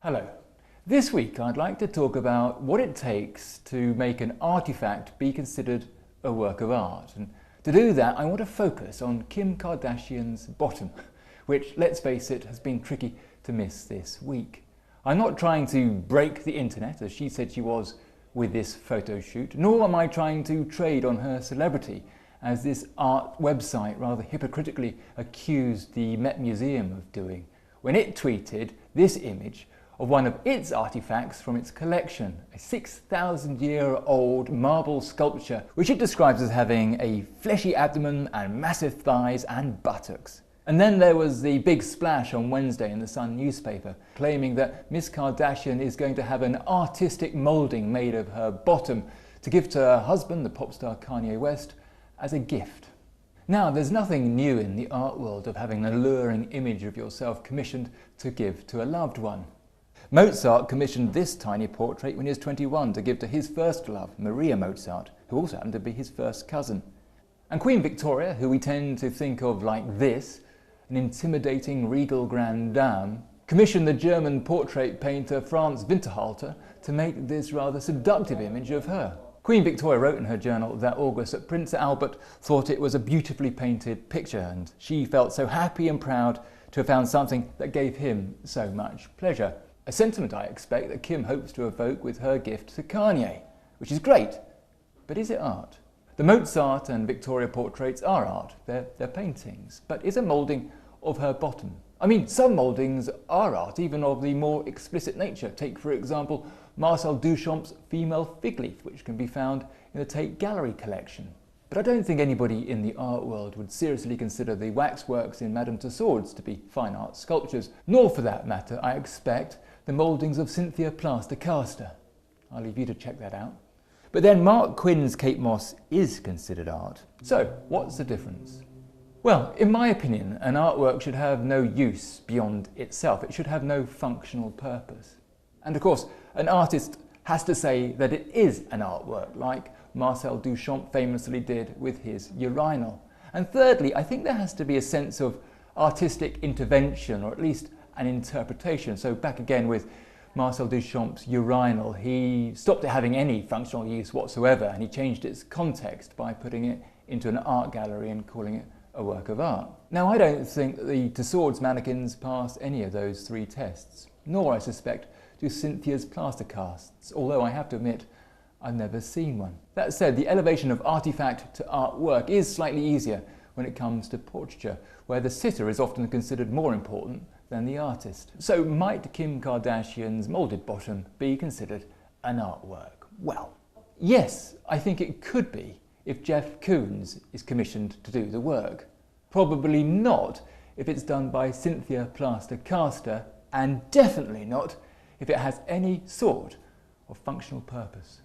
Hello. This week I'd like to talk about what it takes to make an artifact be considered a work of art. And to do that I want to focus on Kim Kardashian's bottom, which, let's face it, has been tricky to miss this week. I'm not trying to break the internet, as she said she was with this photo shoot, nor am I trying to trade on her celebrity, as this art website rather hypocritically accused the Met Museum of doing, when it tweeted this image of one of its artifacts from its collection, a 6,000-year-old marble sculpture which it describes as having a fleshy abdomen and massive thighs and buttocks. And then there was the big splash on Wednesday in the Sun newspaper, claiming that Miss Kardashian is going to have an artistic moulding made of her bottom to give to her husband, the pop star Kanye West, as a gift. Now, there's nothing new in the art world of having an alluring image of yourself commissioned to give to a loved one. Mozart commissioned this tiny portrait when he was 21 to give to his first love, Maria Mozart, who also happened to be his first cousin. And Queen Victoria, who we tend to think of like this, an intimidating regal grande dame, commissioned the German portrait painter Franz Winterhalter to make this rather seductive image of her. Queen Victoria wrote in her journal that August that Prince Albert thought it was a beautifully painted picture, and she felt so happy and proud to have found something that gave him so much pleasure. A sentiment I expect that Kim hopes to evoke with her gift to Kanye, which is great, but is it art? The Mozart and Victoria portraits are art, they're paintings, but is a moulding of her bottom? I mean, some mouldings are art, even of the more explicit nature. Take, for example, Marcel Duchamp's female fig leaf, which can be found in the Tate Gallery collection. But I don't think anybody in the art world would seriously consider the waxworks in Madame Tussauds to be fine art sculptures, nor for that matter, I expect, the mouldings of Cynthia Plaster-Caster. I'll leave you to check that out. But then Mark Quinn's Kate Moss is considered art. So, what's the difference? Well, in my opinion, an artwork should have no use beyond itself. It should have no functional purpose. And of course, an artist has to say that it is an artwork, like Marcel Duchamp famously did with his urinal. And thirdly, I think there has to be a sense of artistic intervention, or at least an interpretation. So back again with Marcel Duchamp's urinal, he stopped it having any functional use whatsoever, and he changed its context by putting it into an art gallery and calling it a work of art. Now, I don't think that the Tussauds mannequins pass any of those three tests, nor, I suspect, do Cynthia's plaster casts, although I have to admit I've never seen one. That said, the elevation of artifact to artwork is slightly easier when it comes to portraiture, where the sitter is often considered more important than the artist. So might Kim Kardashian's moulded bottom be considered an artwork? Well, yes, I think it could be if Jeff Koons is commissioned to do the work. Probably not if it's done by Cynthia Plaster-Caster, and definitely not if it has any sort of functional purpose.